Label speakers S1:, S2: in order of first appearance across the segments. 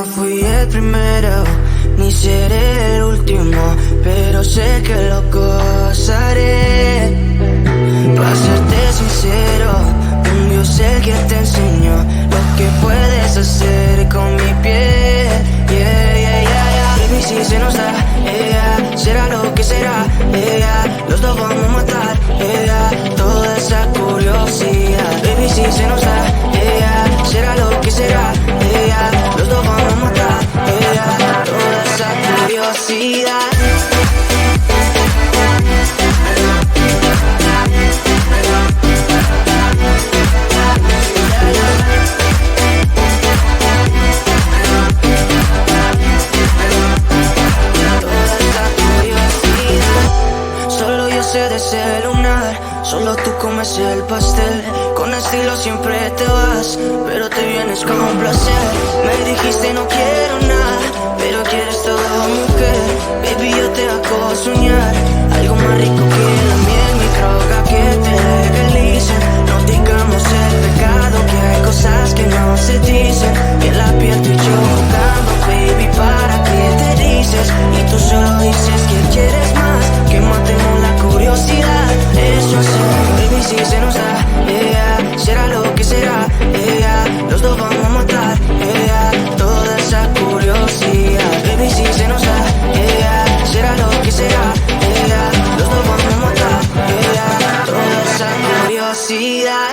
S1: no fui el primero, ni seré el último, pero sé que lo gozaré. Para serte sincero, un Dios el que te enseñó lo que puedes hacer con mi piel. Baby, si se nos da, será lo que será, los dos vamos a matar, toda esa curiosidad. Baby, si se nos da, será lo que será, los dos vamos a matar, toda esa curiosidad. De celular, solo tú comes el pastel. Con estilo siempre te vas, pero te vienes con un placer. Me dijiste no quiero nada, pero quieres todo, mujer. Baby, yo te hago soñar algo más rico que la miel, mi droga que te legalicen. No digamos el pecado, que hay cosas que no se dicen. Y en la piel tú y yo jugando, baby, ¿para qué te dices? Y tú solo dices que quieres más, que matemos la curiosidad. Eso sí, baby, si se nos da, será lo que será, los dos vamos a matar, toda esa curiosidad. Baby, si se nos da, será lo que será, los dos vamos a matar, toda esa curiosidad.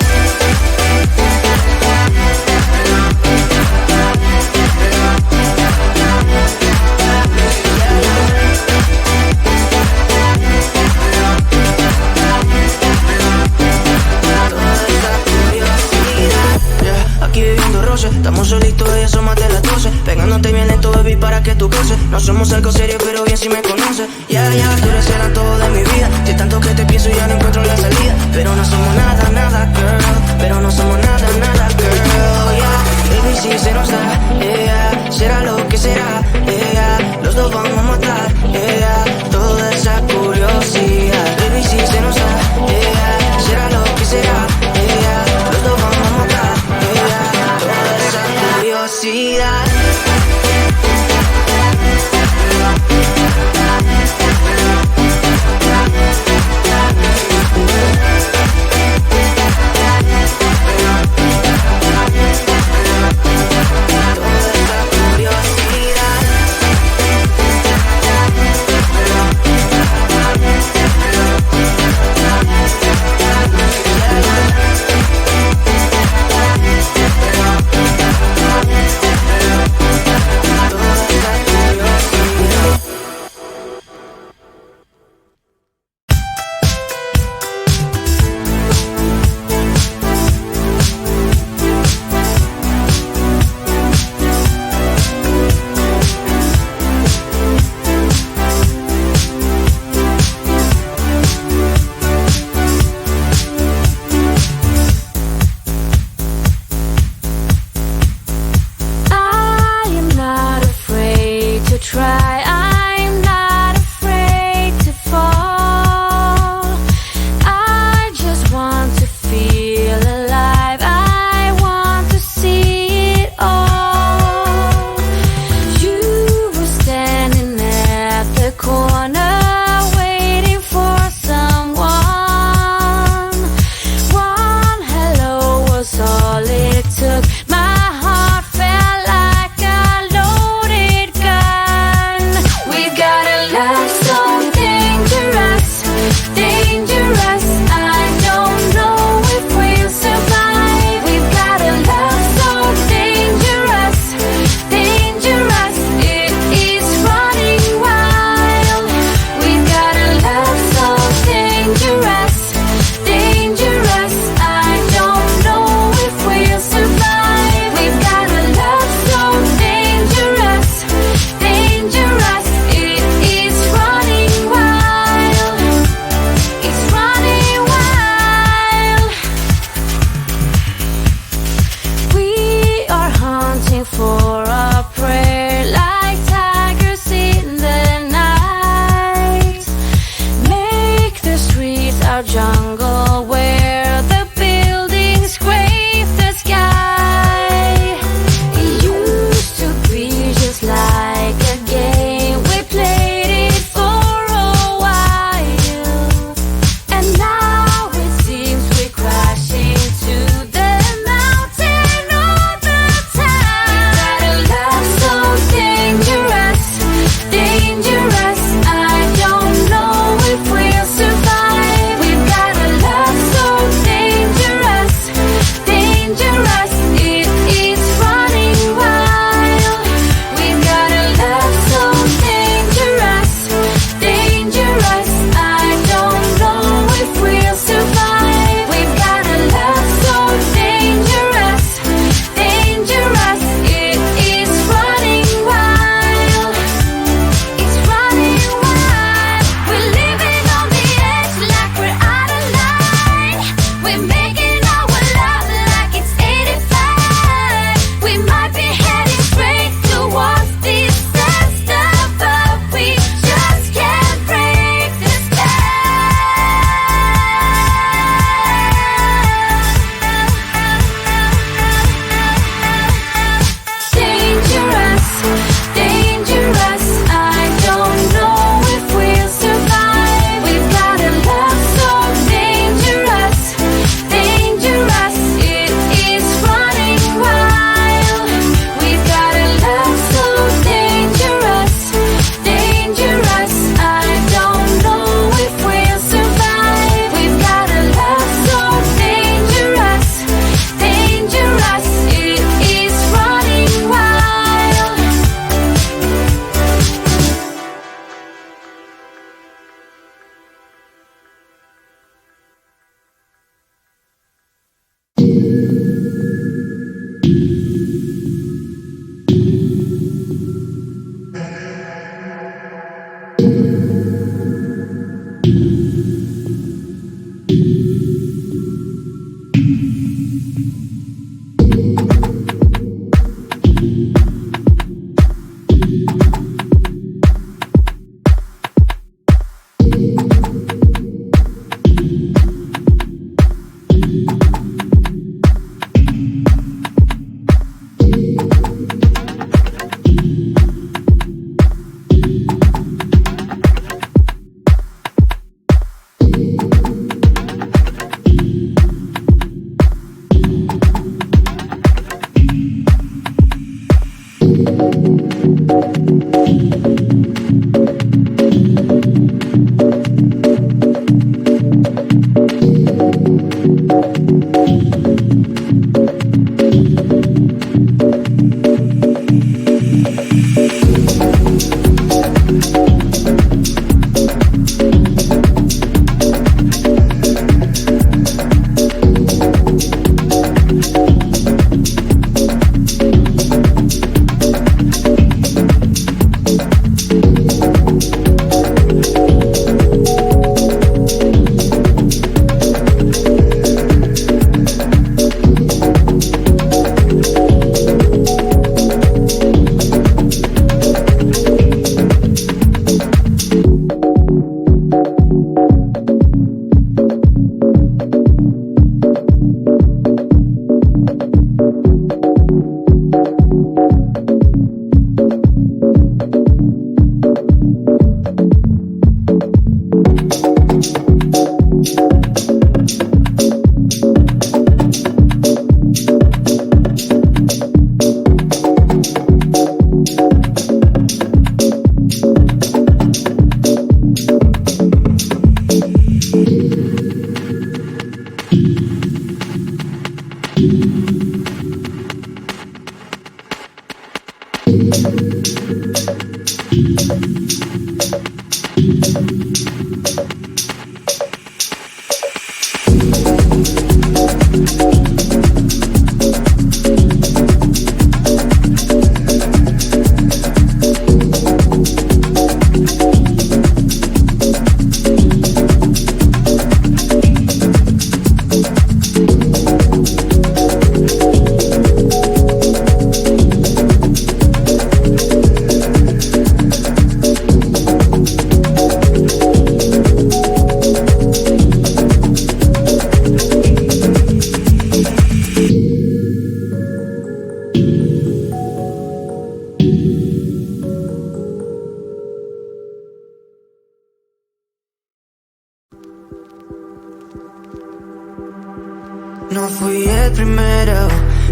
S1: Aquí viviendo roce, estamos solitos y eso más de las 12. Pegándote bien lento, baby, para que tú goces. No somos algo serio, pero bien si me conoces. Tú eres el antojo de mi vida. Si tanto que te pienso ya no encuentro la salida. Pero no somos nada, nada, girl. Pero no somos nada, nada, girl. Baby, si se nos da, será lo que será, los dos vamos a matar, toda esa curiosidad. Baby, si se nos da, será lo que será, los dos vamos a matar, toda esa curiosidad. No fui el primero,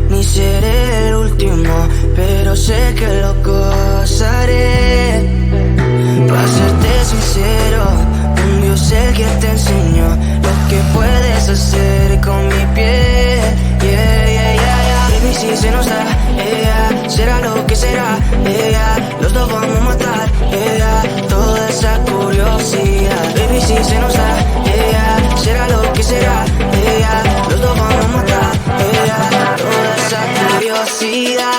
S1: ni seré el último, pero sé que lo gozaré. Para serte sincero, un Dios el que te enseñó lo que puedes hacer con mi piel. Baby, si se nos da, será lo que será, los dos vamos a matar, toda esa curiosidad. Baby, si se nos da, será lo que será, los dos vamos a matar, toda esa curiosidad.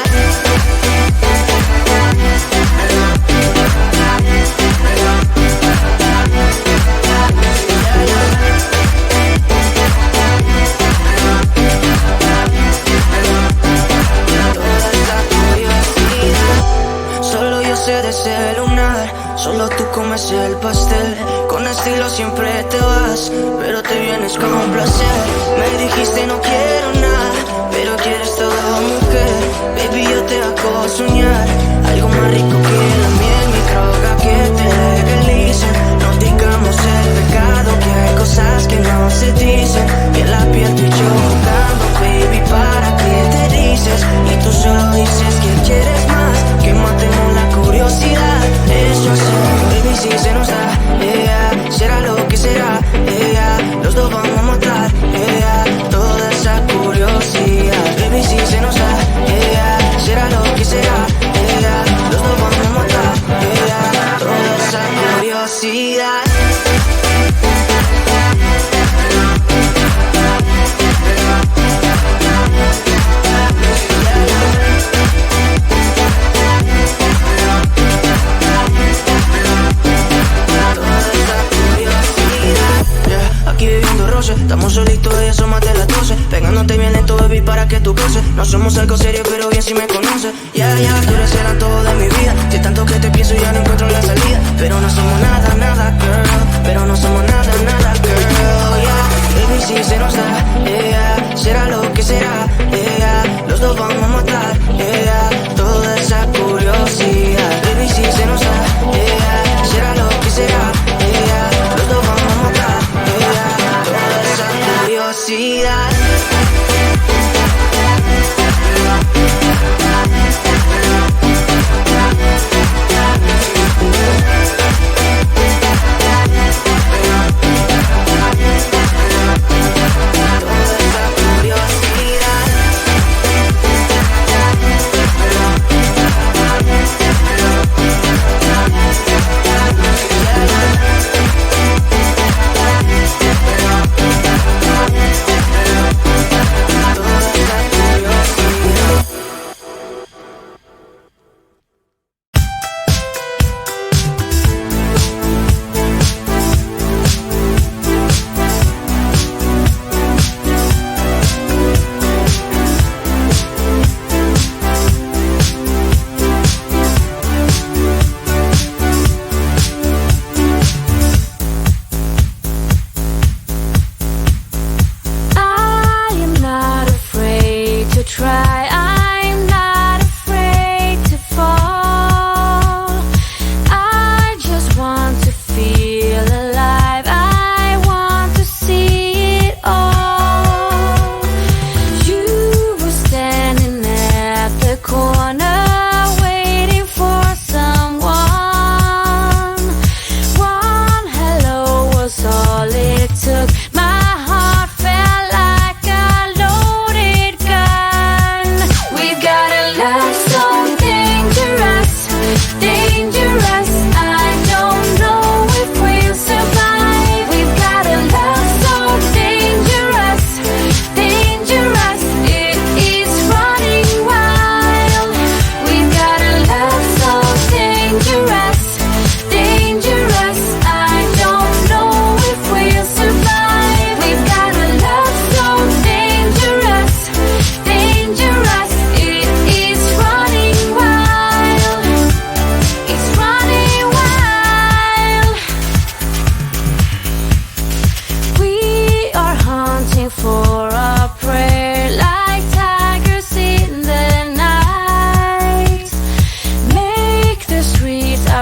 S1: De ese lunar, solo tú comes el pastel. Con estilo siempre te vas, pero te vienes con un placer. Me dijiste no quiero nada, pero quieres todo, mujer. Baby, yo te hago soñar algo más rico que la miel, mi droga que te legalicen. No digamos el pecado, que hay cosas que no se dicen. Y en la piel tú y yo jugando, baby, ¿para qué te dices? Y tú solo dices que quieres más, que matemos la curiosidad. Eso es, baby, si se nos da, será lo que será, los dos vamos a matar, toda esa curiosidad. Baby, si se nos da, será lo que será, los dos vamos a matar, toda esa curiosidad. Aquí viviendo roce, estamos solitos, ella son más de las 12. Pegándote bien lento, baby, para que tú goces. No somos algo serio, pero bien si me conoces. Tú eres el todo de mi vida. Si tanto que te pienso ya no encuentro la salida. Pero no somos nada, nada, girl. Pero no somos nada, nada, girl, Baby, si se nos da, será lo que será, los dos vamos a matar, toda esa curiosidad. Baby, si se nos da, será lo que será, los dos vamos a matar, toda esa curiosidad.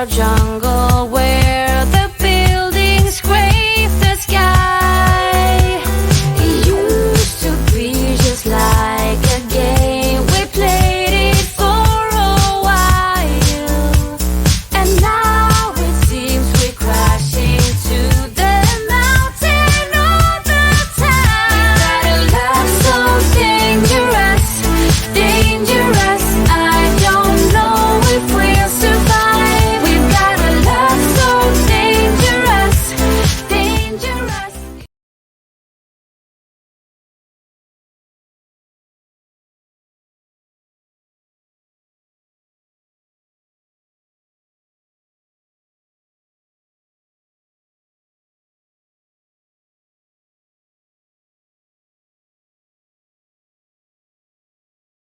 S2: jungle.